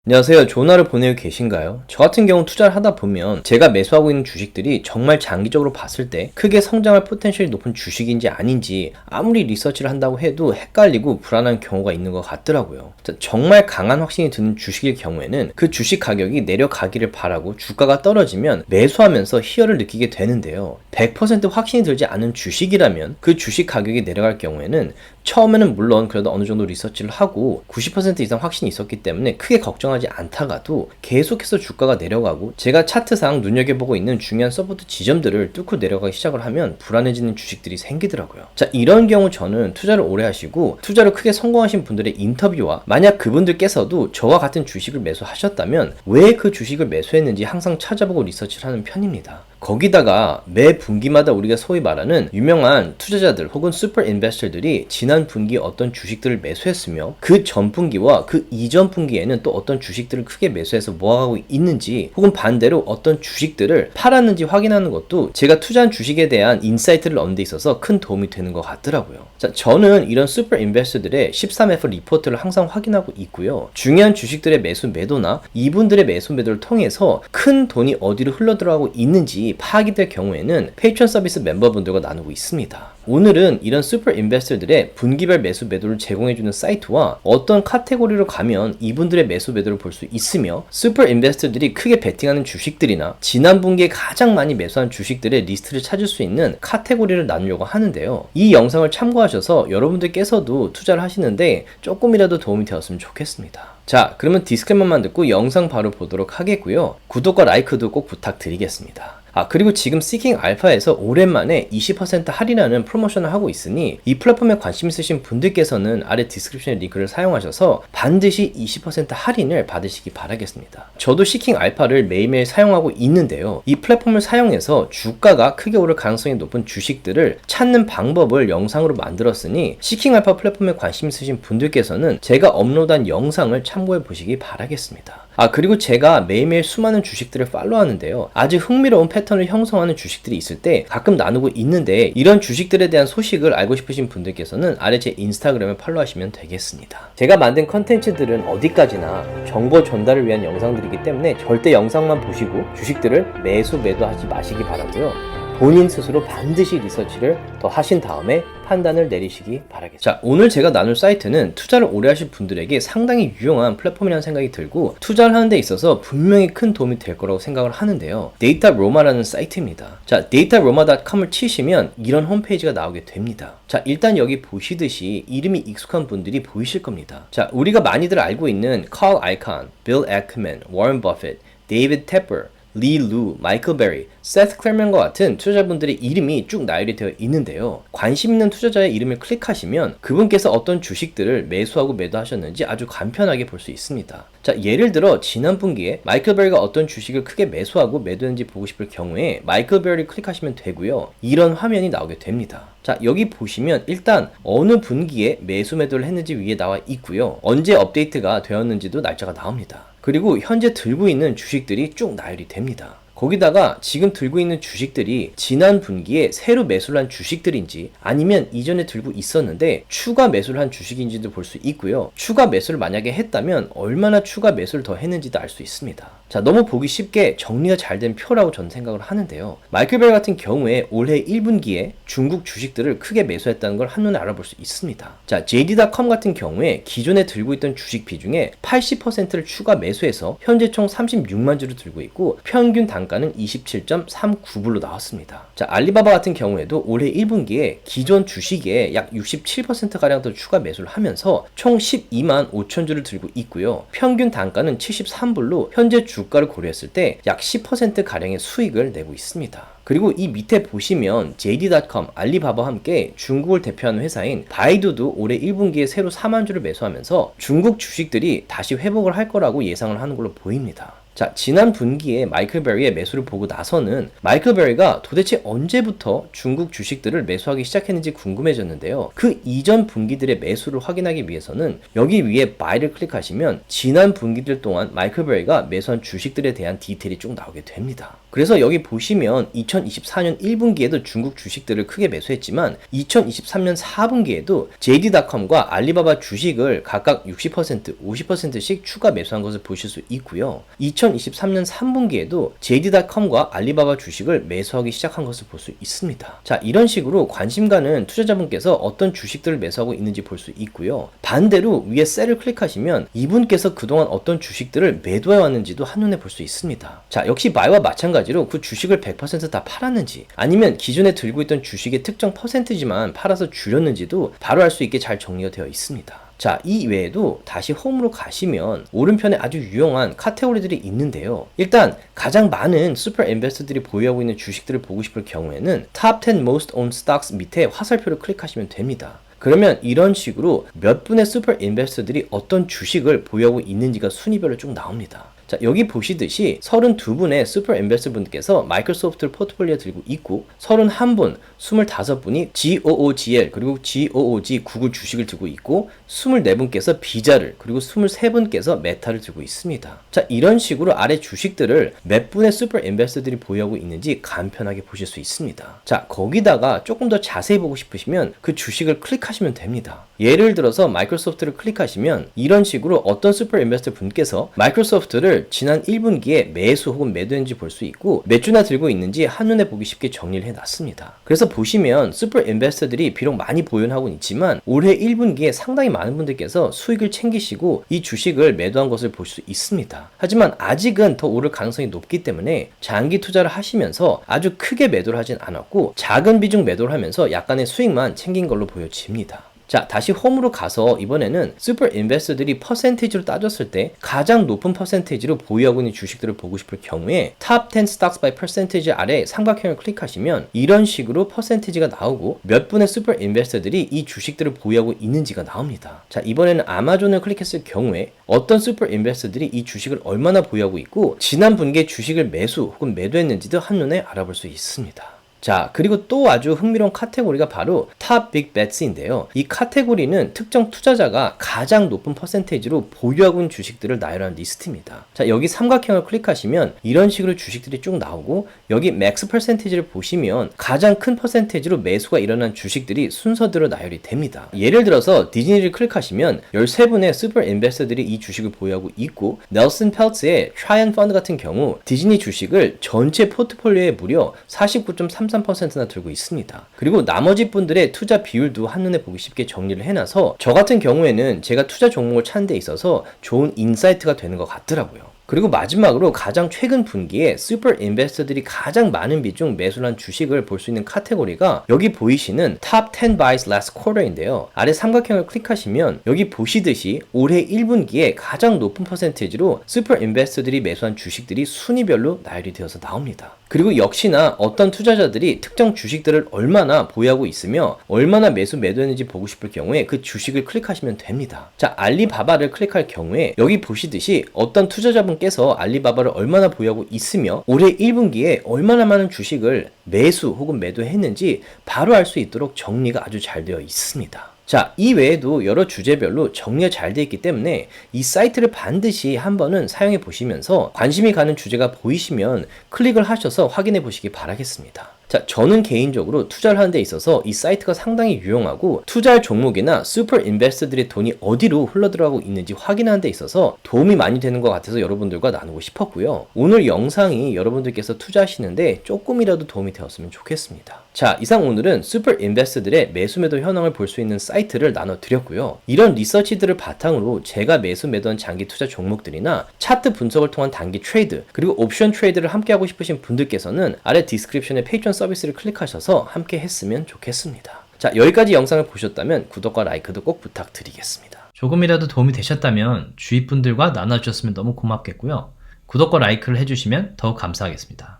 안녕하세요. 좋은 하루 보내고 계신가요? 저 같은 경우 투자를 하다 보면 제가 매수하고 있는 주식들이 정말 장기적으로 봤을 때 크게 성장할 포텐셜이 높은 주식인지 아닌지 아무리 리서치를 한다고 해도 헷갈리고 불안한 경우가 있는 것 같더라고요. 정말 강한 확신이 드는 주식일 경우에는 그 주식 가격이 내려가기를 바라고 주가가 떨어지면 매수하면서 희열을 느끼게 되는데요. 100% 확신이 들지 않은 주식이라면 그 주식 가격이 내려갈 경우에는 처음에는 물론 그래도 어느 정도 리서치를 하고 90% 이상 확신이 있었기 때문에 크게 걱정하지 않다가도 계속해서 주가가 내려가고 제가 차트상 눈여겨보고 있는 중요한 서포트 지점들을 뚫고 내려가기 시작을 하면 불안해지는 주식들이 생기더라고요. 자, 이런 경우 저는 투자를 오래 하시고 투자로 크게 성공하신 분들의 인터뷰와 만약 그분들께서도 저와 같은 주식을 매수하셨다면 왜 그 주식을 매수했는지 항상 찾아보고 리서치를 하는 편입니다. 거기다가 매 분기마다 우리가 소위 말하는 유명한 투자자들 혹은 슈퍼 인베스터들이 지난 분기에 어떤 주식들을 매수했으며 그 전 분기와 그 이전 분기에는 또 어떤 주식들을 크게 매수해서 모아가고 있는지 혹은 반대로 어떤 주식들을 팔았는지 확인하는 것도 제가 투자한 주식에 대한 인사이트를 얻는 데 있어서 큰 도움이 되는 것 같더라고요. 자, 저는 이런 슈퍼 인베스터들의 13F 리포트를 항상 확인하고 있고요. 중요한 주식들의 매수 매도나 이분들의 매수 매도를 통해서 큰 돈이 어디로 흘러들어가고 있는지 파악이 될 경우에는 페이트론 서비스 멤버분들과 나누고 있습니다. 오늘은 이런 슈퍼 인베스터들의 분기별 매수 매도를 제공해주는 사이트와 어떤 카테고리로 가면 이분들의 매수 매도를 볼 수 있으며 슈퍼 인베스터들이 크게 베팅하는 주식들이나 지난 분기에 가장 많이 매수한 주식들의 리스트를 찾을 수 있는 카테고리를 나누려고 하는데요. 이 영상을 참고하셔서 여러분들께서도 투자를 하시는데 조금이라도 도움이 되었으면 좋겠습니다. 자, 그러면 디스클레이머만 듣고 영상 바로 보도록 하겠고요. 구독과 라이크도 꼭 부탁드리겠습니다. 그리고 지금 시킹 알파에서 오랜만에 20% 할인하는 프로모션을 하고 있으니 이 플랫폼에 관심 있으신 분들께서는 아래 디스크립션의 링크를 사용하셔서 반드시 20% 할인을 받으시기 바라겠습니다. 저도 시킹 알파를 매일매일 사용하고 있는데요. 이 플랫폼을 사용해서 주가가 크게 오를 가능성이 높은 주식들을 찾는 방법을 영상으로 만들었으니 시킹 알파 플랫폼에 관심 있으신 분들께서는 제가 업로드한 영상을 참고해 보시기 바라겠습니다. 그리고 제가 매일매일 수많은 주식들을 팔로우하는데요. 아주 흥미로운 패턴을 형성하는 주식들이 있을 때 가끔 나누고 있는데 이런 주식들에 대한 소식을 알고 싶으신 분들께서는 아래 제 인스타그램을 팔로우하시면 되겠습니다. 제가 만든 컨텐츠들은 어디까지나 정보 전달을 위한 영상들이기 때문에 절대 영상만 보시고 주식들을 매도하지 마시기 바라고요. 본인 스스로 반드시 리서치를 더 하신 다음에 판단을 내리시기 바라겠습니다. 자, 오늘 제가 나눌 사이트는 투자를 오래 하실 분들에게 상당히 유용한 플랫폼이라는 생각이 들고 투자를 하는 데 있어서 분명히 큰 도움이 될 거라고 생각을 하는데요. 데이터로마라는 사이트입니다. 자, 데이터로마.com을 치시면 이런 홈페이지가 나오게 됩니다. 자, 일단 여기 보시듯이 이름이 익숙한 분들이 보이실 겁니다. 자, 우리가 많이들 알고 있는 칼 아이콘, 빌 애크맨, 워런 버핏, 데이비드 테퍼, 리 루, 마이클 베리, 세스 클레먼과 같은 투자자분들의 이름이 쭉 나열이 되어 있는데요. 관심 있는 투자자의 이름을 클릭하시면 그분께서 어떤 주식들을 매수하고 매도하셨는지 아주 간편하게 볼 수 있습니다. 자, 예를 들어 지난 분기에 마이클 베리가 어떤 주식을 크게 매수하고 매도했는지 보고 싶을 경우에 마이클 베리를 클릭하시면 되고요. 이런 화면이 나오게 됩니다. 자, 여기 보시면 일단 어느 분기에 매수 매도를 했는지 위에 나와 있고요. 언제 업데이트가 되었는지도 날짜가 나옵니다. 그리고 현재 들고 있는 주식들이 쭉 나열이 됩니다. 거기다가 지금 들고 있는 주식들이 지난 분기에 새로 매수를 한 주식들인지 아니면 이전에 들고 있었는데 추가 매수를 한 주식인지도 볼 수 있고요. 추가 매수를 만약에 했다면 얼마나 추가 매수를 더 했는지도 알 수 있습니다. 자, 너무 보기 쉽게 정리가 잘 된 표라고 저는 생각을 하는데요. 마이클 베리 같은 경우에 올해 1분기에 중국 주식들을 크게 매수했다는 걸 한눈에 알아볼 수 있습니다. 자, JD.com 같은 경우에 기존에 들고 있던 주식 비중에 80%를 추가 매수해서 현재 총 36만 주를 들고 있고 평균 단가는 27.39불로 나왔습니다. 자, 알리바바 같은 경우에도 올해 1분기에 기존 주식에 약 67%가량 더 추가 매수를 하면서 총 12만 5천 주를 들고 있고요. 평균 단가는 73불로 현재 주가를 고려했을 때 약 10%가량의 수익을 내고 있습니다. 그리고 이 밑에 보시면 JD.com, 알리바바와 함께 중국을 대표하는 회사인 바이두도 올해 1분기에 새로 4만 주를 매수하면서 중국 주식들이 다시 회복을 할 거라고 예상을 하는 걸로 보입니다. 자, 지난 분기에 마이클 베리의 매수를 보고 나서는 마이클 베리가 도대체 언제부터 중국 주식들을 매수하기 시작했는지 궁금해졌는데요. 그 이전 분기들의 매수를 확인하기 위해서는 여기 위에 buy를 클릭하시면 지난 분기들 동안 마이클 베리가 매수한 주식들에 대한 디테일이 쭉 나오게 됩니다. 그래서 여기 보시면 2000 2024년 1분기에도 중국 주식들을 크게 매수했지만 2023년 4분기에도 JD.com과 알리바바 주식을 각각 60%, 50%씩 추가 매수한 것을 보실 수 있고요. 2023년 3분기에도 JD.com과 알리바바 주식을 매수하기 시작한 것을 볼 수 있습니다. 자, 이런 식으로 관심 가는 투자자분께서 어떤 주식들을 매수하고 있는지 볼 수 있고요. 반대로 위에 셀을 클릭하시면 이분께서 그동안 어떤 주식들을 매도해 왔는지도 한눈에 볼 수 있습니다. 자, 역시 바이와 마찬가지로 그 주식을 100% 다 팔았는지 아니면 기존에 들고 있던 주식의 특정 퍼센티지만 팔아서 줄였는지도 바로 알 수 있게 잘 정리가 되어 있습니다. 자, 이 외에도 다시 홈으로 가시면 오른편에 아주 유용한 카테고리들이 있는데요. 일단 가장 많은 슈퍼 인베스터들이 보유하고 있는 주식들을 보고 싶을 경우에는 Top 10 Most Owned Stocks 밑에 화살표를 클릭하시면 됩니다. 그러면 이런 식으로 몇 분의 슈퍼 인베스터들이 어떤 주식을 보유하고 있는지가 순위별로 쭉 나옵니다. 자, 여기 보시듯이 32분의 슈퍼 인베스터 분께서 마이크로소프트를 포트폴리오에 들고 있고 31분, 25분이 GOOGL 그리고 GOOG 구글 주식을 들고 있고 24분께서 비자를 그리고 23분께서 메타를 들고 있습니다. 자, 이런 식으로 아래 주식들을 몇 분의 슈퍼 인베스터들이 보유하고 있는지 간편하게 보실 수 있습니다. 자, 거기다가 조금 더 자세히 보고 싶으시면 그 주식을 클릭하시면 됩니다. 예를 들어서 마이크로소프트를 클릭하시면 이런 식으로 어떤 슈퍼 인베스터 분께서 마이크로소프트를 지난 1분기에 매수 혹은 매도했는지 볼 수 있고 몇 주나 들고 있는지 한눈에 보기 쉽게 정리를 해놨습니다. 그래서 보시면 슈퍼 인베스터들이 비록 많이 보유하고는 있지만 올해 1분기에 상당히 많은 분들께서 수익을 챙기시고 이 주식을 매도한 것을 볼 수 있습니다. 하지만 아직은 더 오를 가능성이 높기 때문에 장기 투자를 하시면서 아주 크게 매도를 하진 않았고 작은 비중 매도를 하면서 약간의 수익만 챙긴 걸로 보여집니다. 자, 다시 홈으로 가서 이번에는 슈퍼 인베스터들이 퍼센테이지로 따졌을 때 가장 높은 퍼센테이지로 보유하고 있는 주식들을 보고 싶을 경우에 Top 10 Stocks by Percentage 아래 삼각형을 클릭하시면 이런 식으로 퍼센테이지가 나오고 몇 분의 슈퍼 인베스터들이 이 주식들을 보유하고 있는지가 나옵니다. 자, 이번에는 아마존을 클릭했을 경우에 어떤 슈퍼 인베스터들이 이 주식을 얼마나 보유하고 있고 지난 분기에 주식을 매수 혹은 매도했는지도 한눈에 알아볼 수 있습니다. 자, 그리고 또 아주 흥미로운 카테고리가 바로 Top Big Bets인데요. 이 카테고리는 특정 투자자가 가장 높은 퍼센테이지로 보유하고 있는 주식들을 나열한 리스트입니다. 자, 여기 삼각형을 클릭하시면 이런 식으로 주식들이 쭉 나오고 여기 맥스 퍼센테이지를 보시면 가장 큰 퍼센테이지로 매수가 일어난 주식들이 순서대로 나열이 됩니다. 예를 들어서 디즈니를 클릭하시면 13분의 슈퍼 인베스터들이 이 주식을 보유하고 있고 넬슨 펠츠의 트라이언 펀드 같은 경우 디즈니 주식을 전체 포트폴리오에 무려 49.33%나 들고 있습니다. 그리고 나머지 분들의 투자 비율도 한눈에 보기 쉽게 정리를 해놔서 저 같은 경우에는 제가 투자 종목을 찾는 데 있어서 좋은 인사이트가 되는 것 같더라고요. 그리고 마지막으로 가장 최근 분기에 슈퍼 인베스터들이 가장 많은 비중 매수를 한 주식을 볼 수 있는 카테고리가 여기 보이시는 Top 10 Buys Last Quarter인데요. 아래 삼각형을 클릭하시면 여기 보시듯이 올해 1분기에 가장 높은 퍼센테이지로 슈퍼 인베스터들이 매수한 주식들이 순위별로 나열이 되어서 나옵니다. 그리고 역시나 어떤 투자자들이 특정 주식들을 얼마나 보유하고 있으며 얼마나 매도했는지 보고 싶을 경우에 그 주식을 클릭하시면 됩니다. 자, 알리바바를 클릭할 경우에 여기 보시듯이 어떤 투자자분께서 알리바바를 얼마나 보유하고 있으며 올해 1분기에 얼마나 많은 주식을 매수 혹은 매도했는지 바로 알 수 있도록 정리가 아주 잘 되어 있습니다. 자, 이 외에도 여러 주제별로 정리가 잘 되어 있기 때문에 이 사이트를 반드시 한번은 사용해 보시면서 관심이 가는 주제가 보이시면 클릭을 하셔서 확인해 보시기 바라겠습니다. 자, 저는 개인적으로 투자를 하는 데 있어서 이 사이트가 상당히 유용하고 투자할 종목이나 슈퍼 인베스터들의 돈이 어디로 흘러들어가고 있는지 확인하는 데 있어서 도움이 많이 되는 것 같아서 여러분들과 나누고 싶었고요. 오늘 영상이 여러분들께서 투자하시는데 조금이라도 도움이 되었으면 좋겠습니다. 자, 이상 오늘은 슈퍼 인베스터들의 매수 매도 현황을 볼 수 있는 사이트를 나눠드렸고요. 이런 리서치들을 바탕으로 제가 매수 매도한 장기 투자 종목들이나 차트 분석을 통한 단기 트레이드 그리고 옵션 트레이드를 함께 하고 싶으신 분들께서는 아래 디스크립션에 페이트론 서비스를 클릭하셔서 함께 했으면 좋겠습니다. 자, 여기까지 영상을 보셨다면 구독과 라이크도 꼭 부탁드리겠습니다. 조금이라도 도움이 되셨다면 주위 분들과 나눠주셨으면 너무 고맙겠고요. 구독과 라이크를 해주시면 더욱 감사하겠습니다.